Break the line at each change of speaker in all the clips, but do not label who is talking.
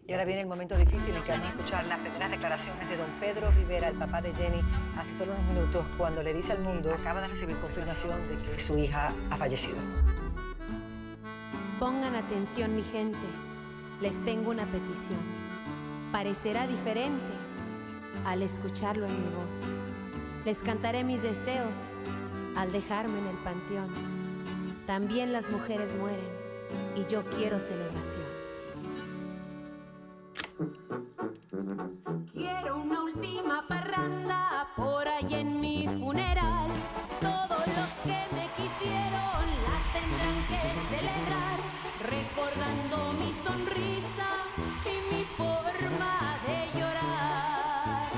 Y ahora viene el momento difícil en que vamos a escuchar las primeras declaraciones de don Pedro Rivera, el papá de Jenny, hace solo unos minutos, cuando le dice al mundo, acaba de recibir confirmación de que su hija ha fallecido.
Pongan atención, mi gente. Les tengo una petición. Parecerá diferente al escucharlo en mi voz. Les cantaré mis deseos al dejarme en el panteón. También las mujeres mueren y yo quiero celebración. Quiero una última parranda por ahí en mi funeral. Todos los que me quisieron la tendrán que celebrar, recordando mi sonrisa y mi forma de llorar.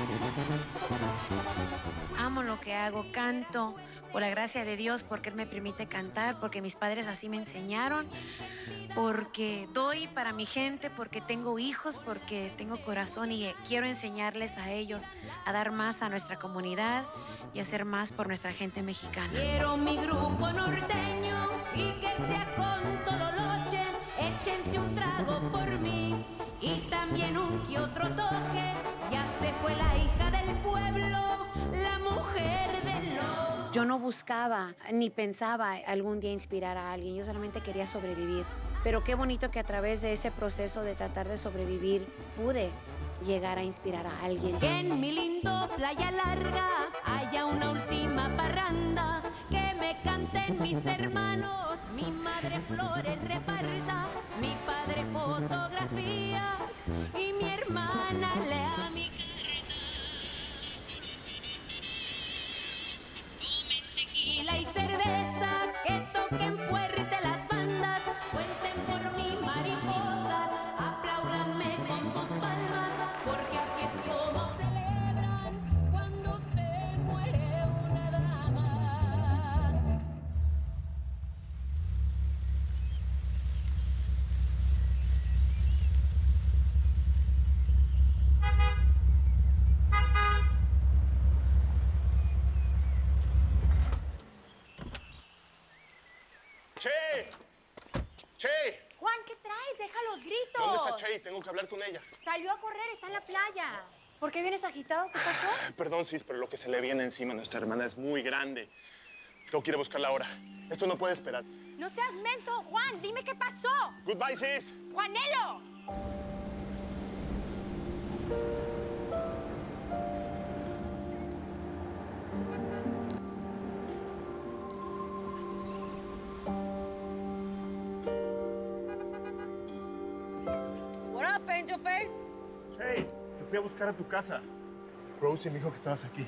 Amo lo que hago, canto por la gracia de Dios, porque Él me permite cantar, porque mis padres así me enseñaron, porque doy para mi gente, porque tengo hijos, porque tengo corazón y quiero enseñarles a ellos a dar más a nuestra comunidad y hacer más por nuestra gente mexicana.
Quiero mi grupo norteño y que sea con Tololoche, échense un trago por mí y también un que otro toque. Ya se fue la hija del pueblo, la mujer del lobo.
Yo no buscaba ni pensaba algún día inspirar a alguien, yo solamente quería sobrevivir. Pero qué bonito que a través de ese proceso de tratar de sobrevivir pude llegar a inspirar a alguien.
Que en mi lindo Playa Larga haya una última parranda, que me canten mis hermanos, mi madre flores reparta, mi padre fotografías y mi hermana lea mi carta. Tomen tequila y cerveza, que toquen fuerte las bandas, suelten por mí mariposas, apláudanme con sus palmas, porque así es como celebran cuando se muere una dama.
¡Che! ¡Che!
Juan, ¿qué traes? Deja los gritos.
¿Dónde está Che? Tengo que hablar con ella.
Salió a correr, está en la playa. ¿Por qué vienes agitado? ¿Qué pasó?
Perdón, Sis, pero lo que se le viene encima a nuestra hermana es muy grande. Tengo que ir a buscarla ahora. Esto no puede esperar.
No seas menso, Juan. Dime qué pasó.
Goodbye, Sis.
¡Juanelo!
What up, Angel Face?
Che, te fui a buscar a tu casa. Rosie me dijo que estabas aquí.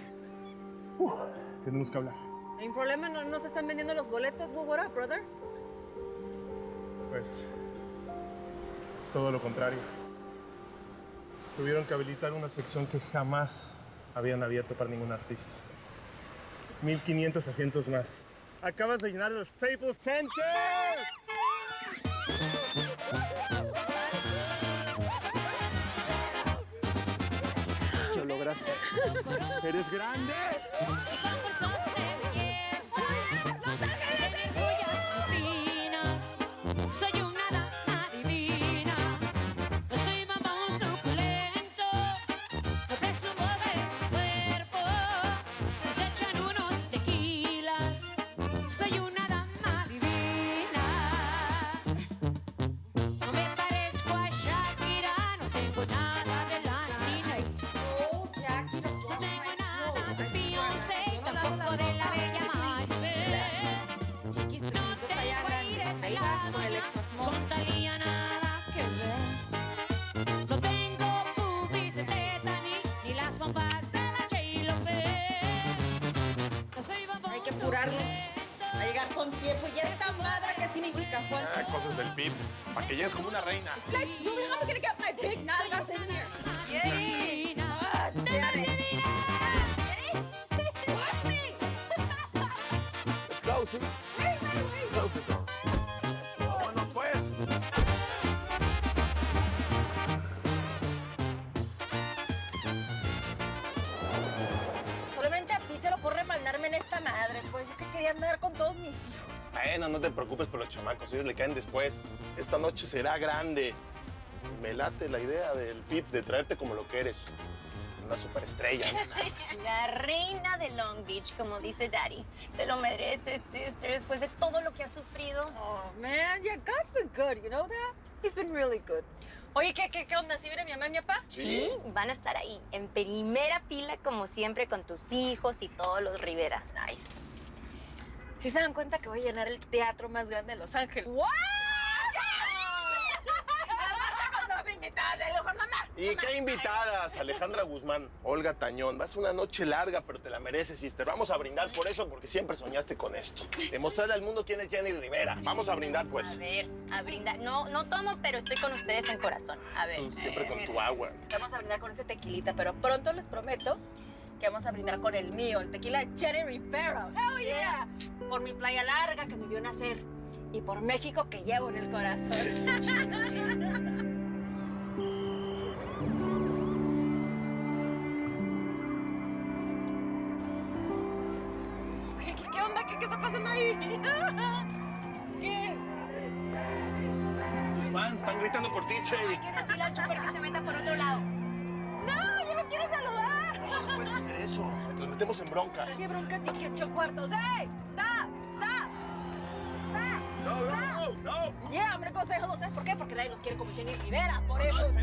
Tenemos que hablar.
¿Hay un problema? ¿No se están vendiendo los boletos? What up, brother?
Pues, todo lo contrario. Tuvieron que habilitar una sección que jamás habían abierto para ningún artista. 1,500 asientos más. Acabas de llenar el Staples Center. Lo lograste. ¡Eres grande!
Y concursos de belleza, los trajes de joyas finas. Soy una dama divina. No soy mamón suculento. No presumo de cuerpo. Si se echan unos tequilas, soy una dama divina. No me parezco a Shakira, no tengo nada de la niña.
Oh, Jackie,
No tengo nada de Beyoncé, tampoco de la bella Maribel.
Chiquis, tu
No
chiquito está ya
tengo ahí
grande.
de
Ahí va con el extra small.
Con Thalía nada que ver. No tengo boobies de Titanic ni las bombas de la J-Lo. No soy bombón
Hay que apurarnos.
suculento.
A llegar con tiempo. ¿Y esta madre qué significa, Juan?
Cosas del PIB. Para que llegues como una reina.
Like, really, how am I gonna get my big nalgas in here?
Divina.
Ah, damn it. Watch me.
Let's go, Sis. Close the door. Vámonos, pues.
Solamente a ti te lo por remandarme en esta madre, pues. Yo que quería andar con todos mis hijos.
Bueno, no te preocupes por los chamacos. Ellos le caen después. Esta noche será grande. Me late la idea del Pip de traerte como lo que eres. Una superestrella, ¿no?
La reina de Long Beach, como dice Daddy. Te lo mereces, sister, después de todo lo que has sufrido.
Oh, man, yeah, God's been good, you know that? He's been really good. Oye, ¿qué onda? ¿Sí viene mi mamá y mi papá?
Sí, van a estar ahí, en primera fila, como siempre, con tus hijos y todos los Rivera.
Nice. ¿Sí se dan cuenta que voy a llenar el teatro más grande de Los Ángeles?
¡Wow!
Invitadas de lujo, nomás.
¿Y qué invitadas? Alejandra Guzmán, Olga Tañón. Va a ser una noche larga, pero te la mereces, sister. Vamos a brindar por eso, porque siempre soñaste con esto. Demostrarle al mundo quién es Jenny Rivera. Vamos a brindar, pues.
A ver, a brindar. No tomo, pero estoy con ustedes en corazón. A ver.
Tú siempre con tu agua.
Vamos a brindar con ese tequilita, pero pronto les prometo que vamos a brindar con el mío, el tequila Jenny Rivera. ¡Hell yeah! Por mi playa larga que me vio nacer y por México que llevo en el corazón. ¿Qué onda? ¿Qué está pasando ahí? ¿Qué es?
Tus fans están gritando por ti, Che.
Hay que decirle al chofer que se meta por otro lado.
¡No! ¡Yo los quiero saludar!
No puedes hacer eso. Nos metemos en broncas.
¡Qué broncas ni que 8 cuartos! ¡Hey! ¡Stop! ¡Stop!
No.
Yeah, hombre, consejo, no sé por qué, porque nadie los quiere como Jenny Rivera, por eso.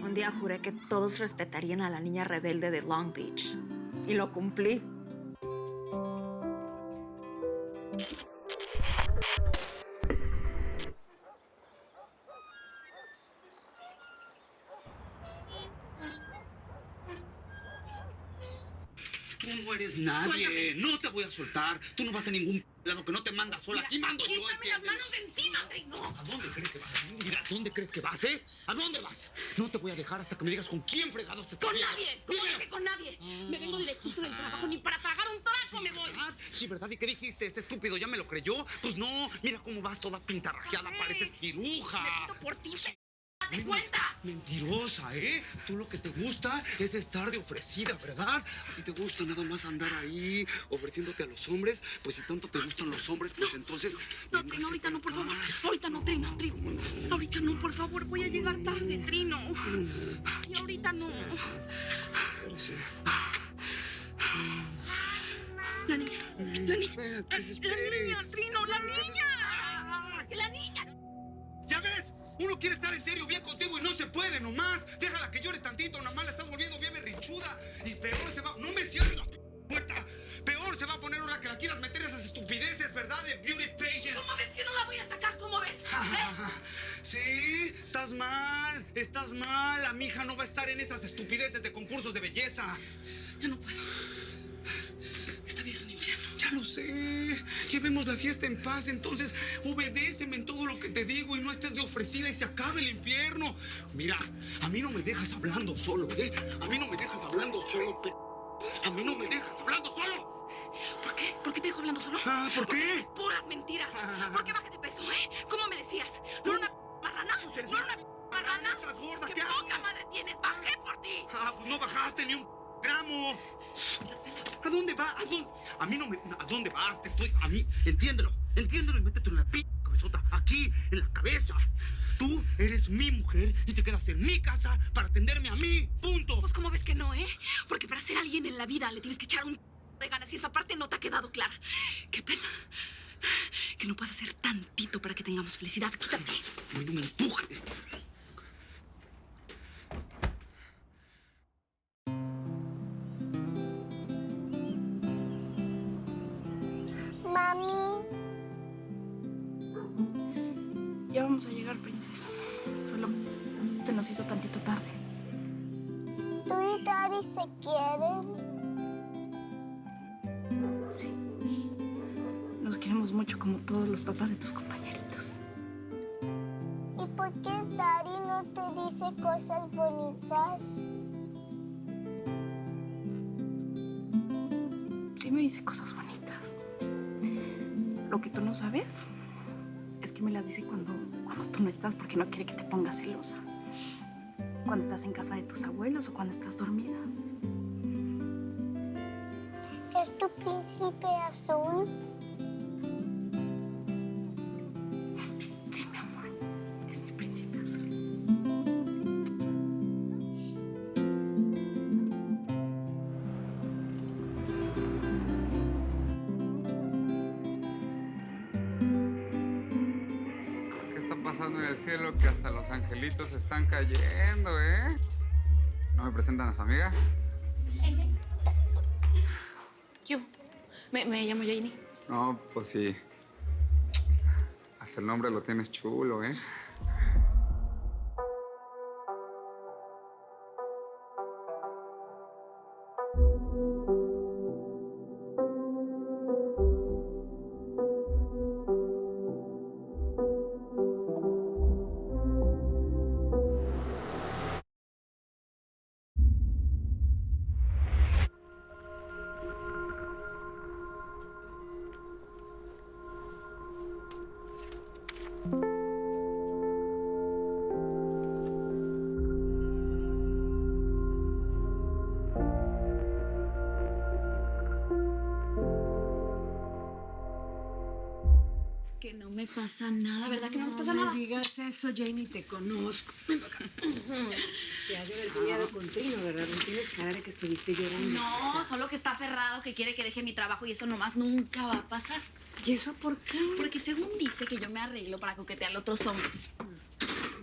Un día juré que todos respetarían a la niña rebelde de Long Beach. Y lo cumplí.
Tú no eres nadie. No te voy a soltar. Tú no vas a ningún lado que no te manda sola. Aquí mando yo.
¡Quítame las manos de encima, Trino!
¿A dónde crees que vas? Mira, ¿a dónde crees que vas, eh? ¿A dónde vas? No te voy a dejar hasta que me digas con quién fregados te estás
¡Con
viendo.
nadie! ¿Cómo
Dime.
que con nadie? Me vengo directito del trabajo, ni para tragar un torazo me voy.
¿Verdad? Sí, ¿verdad? ¿Y qué dijiste? ¿Este estúpido ya me lo creyó? Pues no. Mira cómo vas toda pintarrajeada. Pareces piruja.
Me pito por ti, ¡date cuenta!
Mentirosa, ¿eh? Tú lo que te gusta es estar de ofrecida, ¿verdad? A ti te gusta nada más andar ahí ofreciéndote a los hombres. Pues si tanto te gustan los hombres, pues entonces...
No, Trino, ahorita no, por favor. Ahorita no, Trino, Trino. Ahorita no, por favor. Voy a llegar tarde, Trino. Y ahorita no. La niña. La niña.
Espérate,
La niña, Trino, la niña. La niña.
¿Ya ves? Uno quiere estar en serio bien contigo y no se puede nomás. Déjala que llore tantito, nada más la estás volviendo bien berrinchuda. Y peor se va... No me cierres la puerta. Peor se va a poner ahora que la quieras meter esas estupideces, ¿verdad? De beauty pageants.
¿Cómo ves que no la voy a sacar? ¿Cómo ves?
Sí, estás mal, estás mal. La mija no va a estar en esas estupideces de concursos de belleza.
Yo no puedo. Esta vida es un infierno.
Ya lo sé. Llevemos la fiesta en paz, entonces obedéceme en todo lo que te digo y no estés de ofrecida y se acabe el infierno. Mira, a mí no me dejas hablando solo, ¿eh? A mí no me dejas hablando solo, A mí no me dejas hablando solo.
¿Por qué? ¿Por qué te dejo hablando solo?
Ah, ¿por qué?
Dices puras mentiras. ¿Por qué bajé de peso, eh? ¿Cómo me decías? ¿No era una marrana? ¿No era una marrana?
¿Estás gorda?
¿Qué
¿Qué hago?
poca madre tienes? Bajé por ti.
Ah, pues no bajaste ni un gramo. ¿A dónde vas? ¿A dónde? A mí no me... ¿A dónde vas? Te estoy... A mí... Entiéndelo. Entiéndelo y métetelo en la cabezota. Aquí, en la cabeza. Tú eres mi mujer y te quedas en mi casa para atenderme a mí. Punto.
Pues ¿cómo ves que no, eh? Porque para ser alguien en la vida le tienes que echar un de ganas y esa parte no te ha quedado clara. Qué pena que no puedas hacer tantito para que tengamos felicidad. Quítate.
A mí no me empuje.
Mami,
Ya vamos a llegar, princesa. Solo te nos hizo tantito tarde.
¿tú y Daddy se quieren?
Sí. Nos queremos mucho como todos los papás de tus compañeritos.
¿Y por qué Daddy no te dice cosas bonitas?
Sí me dice cosas bonitas. Lo que tú no sabes es que me las dice cuando
cuando tú no estás porque no quiere que te pongas celosa. Cuando estás en casa de tus abuelos o cuando estás dormida.
¿Es tu príncipe azul?
Sí, mi amor. Es mi príncipe azul.
¿Qué está pasando en el cielo? Que hasta los angelitos están cayendo, ¿eh? ¿No me presentan a su amiga?
¿Qué hubo? Me llamo Janie.
No, pues sí. Hasta el nombre lo tienes chulo, ¿eh?
Que no me pasa nada, ¿verdad que no nos pasa nada?
No me digas eso, Janie, te conozco. Ven para acá. Te has de haber peleado con Trino, ¿verdad? No tienes cara de que estuviste llorando.
No, solo que está aferrado, que quiere que deje mi trabajo y eso nomás nunca va a pasar.
¿Y eso por qué?
Porque según dice que yo me arreglo para coquetear a otros hombres.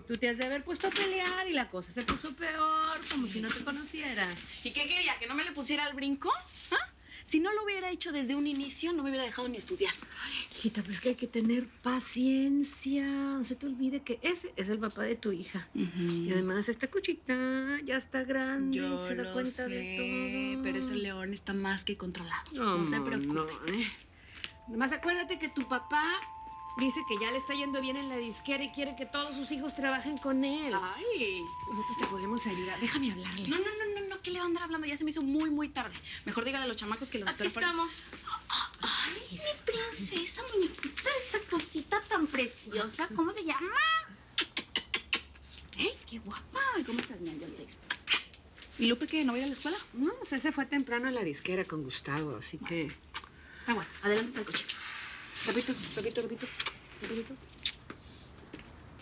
Tú te has de haber puesto a pelear y la cosa se puso peor, como si no te conociera.
¿Y qué quería? ¿Que no me le pusiera al brinco? ¿Ah? Si no lo hubiera hecho desde un inicio, no me hubiera dejado ni estudiar.
Ay, hijita, pues que hay que tener paciencia. No se te olvide que ese es el papá de tu hija. Y además esta cuchita ya está grande y se da cuenta de todo.
Pero ese león está más que controlado. No se preocupe.
No. Nomás acuérdate que tu papá dice que ya le está yendo bien en la disquera y quiere que todos sus hijos trabajen con él.
Ay.
Nosotros te podemos ayudar. Déjame hablarle.
No, ¿qué le va a andar hablando? Ya se me hizo muy, muy tarde. Mejor dígale a los chamacos que los
Aquí estamos.
Ay, mi princesa, muñequita, esa cosita tan preciosa. ¿Cómo se llama? ¡Ey, qué guapa! ¿Cómo estás, mi Angel Place? ¿Y Lupe qué? ¿No va a ir a la escuela?
No, o sea, se fue temprano a la disquera con Gustavo, así que...
Ah, bueno, adelante al coche.
Repito.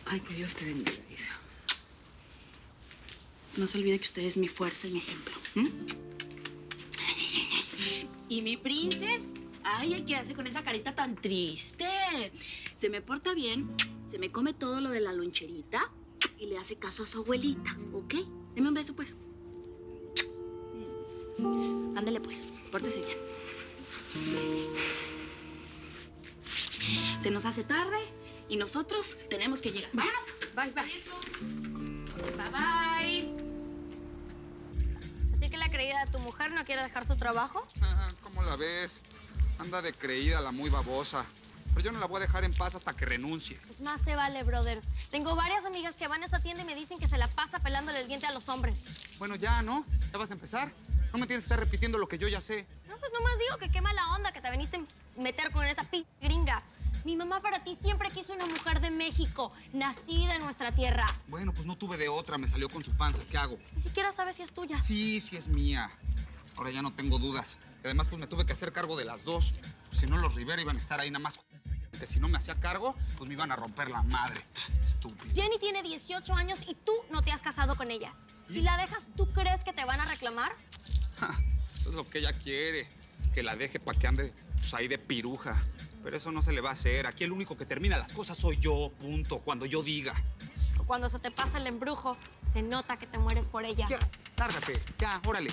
Ay, que Dios te bendiga, hija.
No se olvide que usted es mi fuerza y mi ejemplo. ¿Y mi princesa? Ay, ¿qué hace con esa carita tan triste? Se me porta bien, se me come todo lo de la loncherita y le hace caso a su abuelita, ¿ok? Deme un beso, pues. Ándale, pues, pórtese bien. Se nos hace tarde y nosotros tenemos que llegar. ¡Vámonos!
Bye.
Bye.
Así que la creída de tu mujer no quiere dejar su trabajo.
¿Cómo la ves? Anda de creída la muy babosa. Pero yo no la voy a dejar en paz hasta que renuncie.
Es más te vale, brother. Tengo varias amigas que van a esa tienda y me dicen que se la pasa pelándole el diente a los hombres.
Bueno, ya, ¿no? ¿Ya vas a empezar? No me tienes que estar repitiendo lo que yo ya sé.
No, pues nomás digo que qué mala onda que te viniste a meter con esa gringa. Mi mamá para ti siempre quiso una mujer de México, nacida en nuestra tierra.
Bueno, pues no tuve de otra. Me salió con su panza. ¿Qué hago?
Ni siquiera sabes si es tuya.
Sí es mía. Ahora ya no tengo dudas. Y además, pues me tuve que hacer cargo de las dos. Si no, los Rivera iban a estar ahí nada más. Que si no me hacía cargo, pues me iban a romper la madre. Estúpido.
Jenny tiene 18 años y tú no te has casado con ella. Si la dejas, ¿tú crees que te van a reclamar?
Eso es lo que ella quiere. Que la deje para que ande pues, ahí de piruja. Pero eso no se le va a hacer. Aquí el único que termina las cosas soy yo, punto. Cuando yo diga.
Cuando se te pasa el embrujo, se nota que te mueres por ella.
Ya, lárgate. Ya, órale.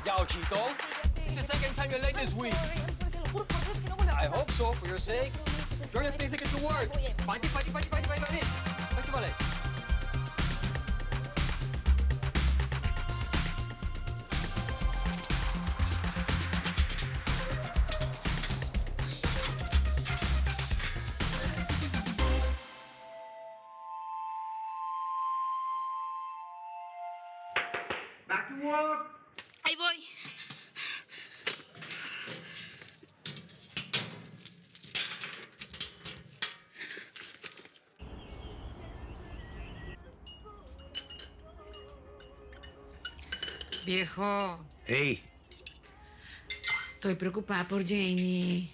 Yao, Chito. It's the second time you're late this week. I hope so, for your sake. Jordan, please get to work. Fight. Vale.
Back to work.
Ahí voy.
Viejo,
¡Ey!
estoy preocupada por Janie.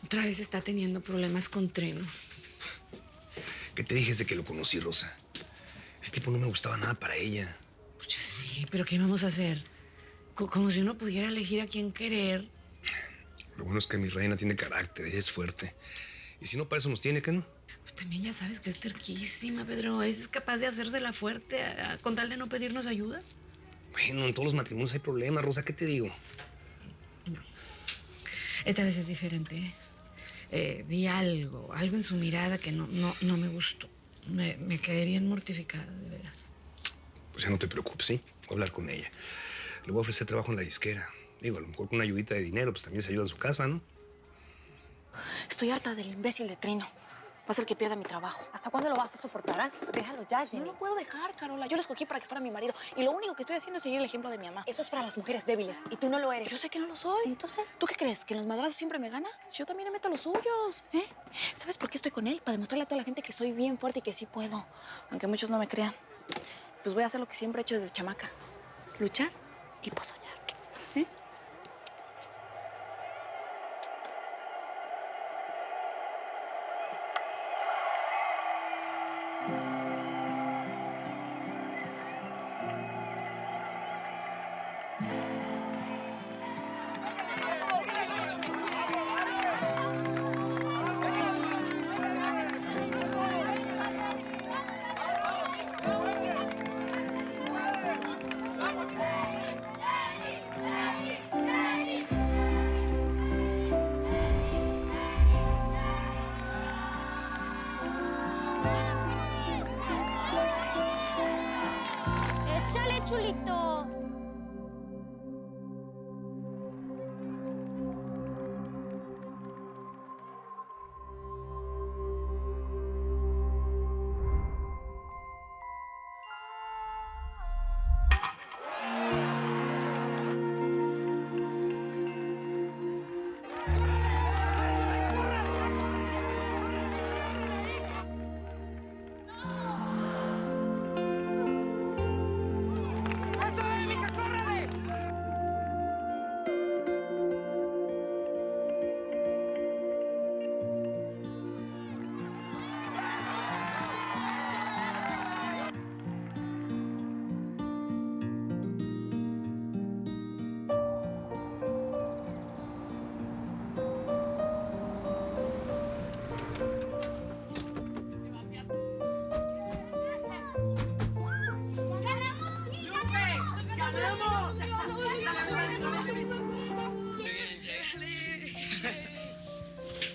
Otra vez está teniendo problemas con Trino.
¿Qué te dije desde que lo conocí, Rosa? Ese tipo no me gustaba nada para ella.
Pues yo sé, pero ¿qué vamos a hacer? Como si uno pudiera elegir a quién querer.
Lo bueno es que mi reina tiene carácter, ella es fuerte. Y si no, para eso nos tiene, ¿qué no?
Pues también ya sabes que es terquísima, Pedro. Es capaz de hacérsela fuerte con tal de no pedirnos ayuda.
Bueno, en todos los matrimonios hay problemas, Rosa, ¿qué te digo?
Esta vez es diferente. Vi algo en su mirada que no me gustó. Me quedé bien mortificada, de veras.
Pues ya no te preocupes, ¿sí? Voy a hablar con ella. Le voy a ofrecer trabajo en la disquera. Digo, a lo mejor con una ayudita de dinero, pues también se ayuda en su casa, ¿no?
Estoy harta del imbécil de Trino. Va a ser que pierda mi trabajo.
¿Hasta cuándo lo vas a soportar? ¿Ah? Déjalo ya, Jenny.
No lo puedo dejar, Carola. Yo lo escogí para que fuera mi marido. Y lo único que estoy haciendo es seguir el ejemplo de mi mamá.
Eso es para las mujeres débiles. Y tú no lo eres.
Yo sé que no lo soy.
Entonces,
¿Tú qué crees? ¿Que en los madrazos siempre me gana? Si yo también le meto los suyos, ¿eh? ¿Sabes por qué estoy con él? Para demostrarle a toda la gente que soy bien fuerte y que sí puedo. Aunque muchos no me crean. Pues voy a hacer lo que siempre he hecho desde chamaca. Luchar y pues soñar. ¿Eh?
¡Échale, chulito!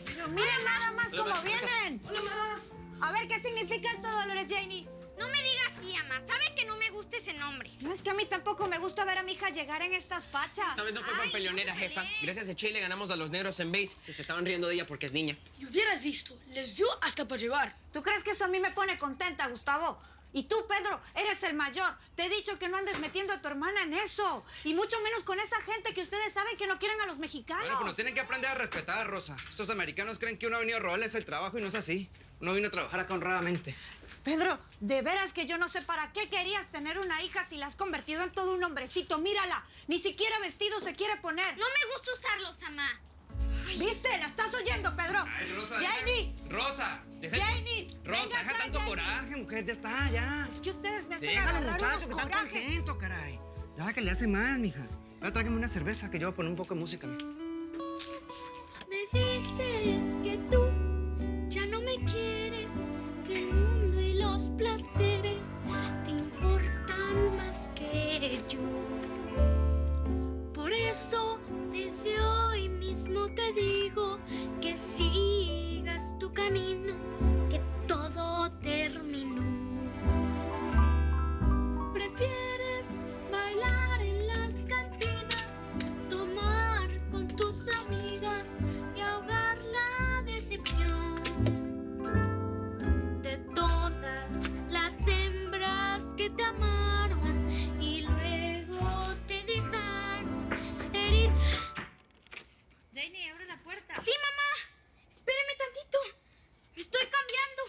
Pero miren nada más cómo vienen. A ver, ¿qué significa esto, Dolores Janie?
No me digas así, Amar. Saben que no me gusta ese nombre.
No, es que a mí tampoco me gusta ver a mi hija llegar en estas fachas.
Esta vez no fue por peleonera, jefa. Gracias a Chile ganamos a los negros en base. Se estaban riendo de ella porque es niña.
Y hubieras visto, les dio hasta para llevar. ¿Tú crees que eso a mí me pone contenta, Gustavo? Y tú, Pedro, eres el mayor. Te he dicho que no andes metiendo a tu hermana en eso. Y mucho menos con esa gente que ustedes saben que no quieren a los mexicanos.
Bueno, pues nos tienen que aprender a respetar, Rosa. Estos americanos creen que uno ha venido a robarles el trabajo y no es así. Uno vino a trabajar acá honradamente.
Pedro, de veras que yo no sé para qué querías tener una hija si la has convertido en todo un hombrecito. Mírala, ni siquiera vestido se quiere poner.
No me gusta usarlos, Amá.
¿Viste? ¿La estás oyendo, Pedro?
Ay, Rosa.
¡Janie!
Rosa,
Janie,
Rosa,
venga
deja
acá,
tanto
Janie.
coraje, mujer. Ya está, ya.
Es que ustedes me hacen
Déjalo,
agarrar
muchacho,
unos
que están
corajes.
contentos, caray. Ya que le hace mal, mija. Ahora tráigame una cerveza que yo voy a poner un poco de música.
Me dices que tú ya no me quieres, que el mundo y los placeres te importan más que yo. Por eso desde hoy mismo te digo que sigas tu camino, que todo terminó. Prefieres bailar en las cantinas, tomar con tus amigas y ahogar la decepción de todas las hembras que te amaron y luego te dejaron herir.
Janie, abre la puerta.
Sí, mamá. Espéreme tantito. Me estoy cambiando.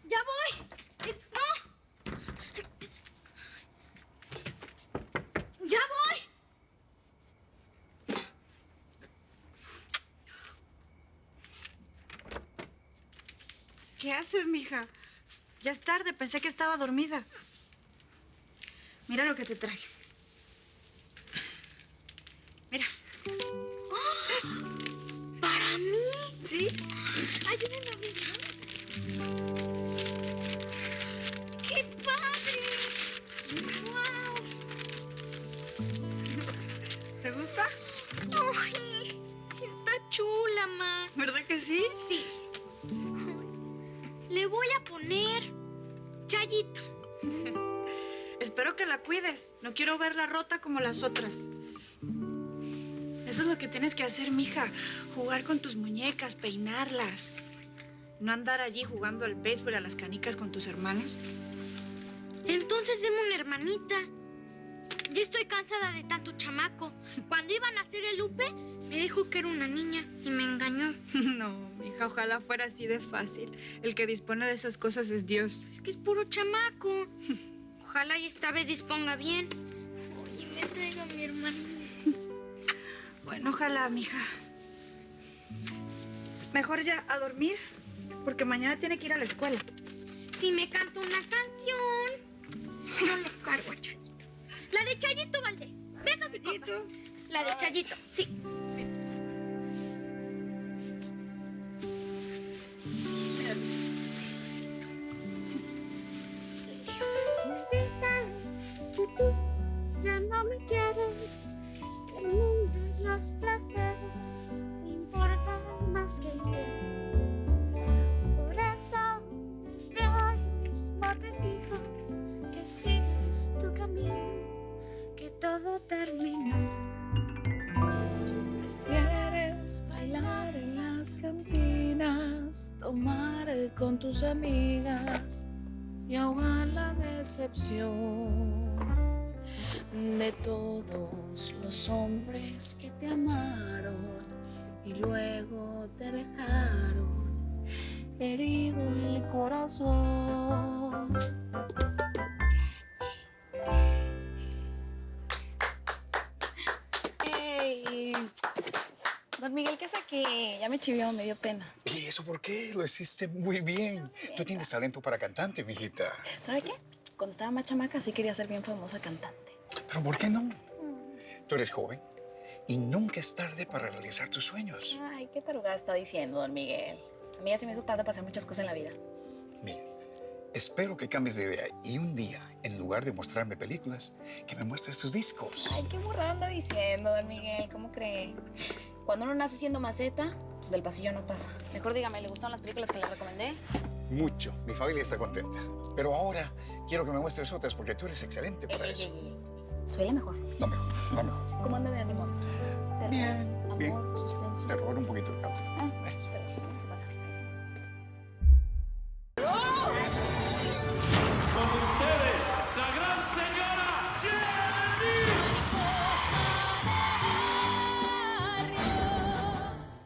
Ya voy. No. ¡Ya voy!
¿Qué haces, mija? Ya es tarde, pensé que estaba dormida. Mira lo que te traje. Mira.
¿Para mí?
¿Sí?
Ayúdame a ver. ¡Qué padre! ¡Wow!
¿Te gusta?
¡Ay! Está chula, ma.
¿Verdad que sí?
Sí. Le voy a poner Chayito.
Espero que la cuides. No quiero verla rota como las otras. Eso es lo que tienes que hacer, mija. Jugar con tus muñecas, peinarlas. No andar allí jugando al béisbol y a las canicas con tus hermanos.
Entonces deme una hermanita. Ya estoy cansada de tanto chamaco. Cuando iban a hacer el Lupe, me dijo que era una niña y me engañó.
No, mija, ojalá fuera así de fácil. El que dispone de esas cosas es Dios.
Es que es puro chamaco. Ojalá y esta vez disponga bien. Oye, me traiga a mi hermanita.
Bueno, ojalá, mija. Mejor ya a dormir, porque mañana tiene que ir a la escuela.
Si me canta una canción, yo le cargo a Chayito. La de Chayito Valdés. Besos y copas. La de Chayito, sí.
Quizás que tú ya no me quieres, que el mundo y los placeres te importan más que yo. Por eso, desde hoy mismo te digo que sigas tu camino, que todo terminó.
Prefieres bailar en las cantinas, tomar con tus amigas y ahogar la decepción de todos los hombres que te amaron y luego te dejaron herido el corazón. ¡Ey! Don Miguel, ¿qué hace aquí? Ya me chivió, me dio pena.
¿Y eso por qué? Lo hiciste muy bien. Tú tienes talento para cantante, mijita.
¿Sabe qué? Cuando estaba más chamaca sí quería ser bien famosa cantante.
¿Pero por qué no? Tú eres joven y nunca es tarde para realizar tus sueños.
Ay, qué tarugada está diciendo, don Miguel. A mí ya se me hizo tarde para hacer muchas cosas en la vida.
Mira, espero que cambies de idea y un día, en lugar de mostrarme películas, que me muestres tus discos.
Ay, qué burrada anda diciendo, don Miguel. ¿Cómo cree? Cuando uno nace siendo maceta, pues del pasillo no pasa. Mejor dígame, ¿le gustaron las películas que le recomendé?
Mucho. Mi familia está contenta. Pero ahora quiero que me muestres otras porque tú eres excelente para eso.
Soy la mejor.
Lo mejor, lo mejor.
¿Cómo anda de ánimo? Terror,
Bien,
amor,
bien.
suspenso.
Terror, un poquito de calma.
Ah.
Eso.